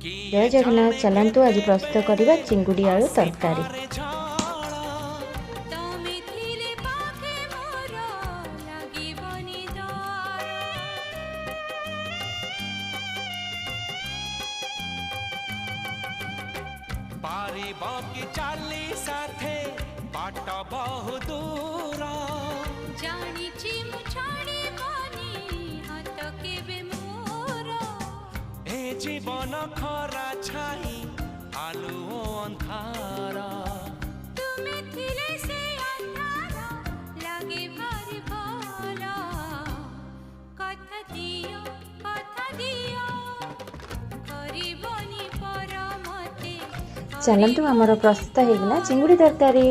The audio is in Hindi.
जय जगन्नाथ। चलतु आज प्रस्तुत करवा चिंगुड़ी आलू तरकारी। चाली साथे बाट बहु दूर जानिछि मु छाड़ी बनी हाथ केबे मोर ए जीवन खरा छाई आलू अंधार तुमे थिले से अंधार लागे भारी भला कथा दियो करिबनी परमते। चलतु आमर प्रस्तुत होगा चिंगुड़ी तरकारी।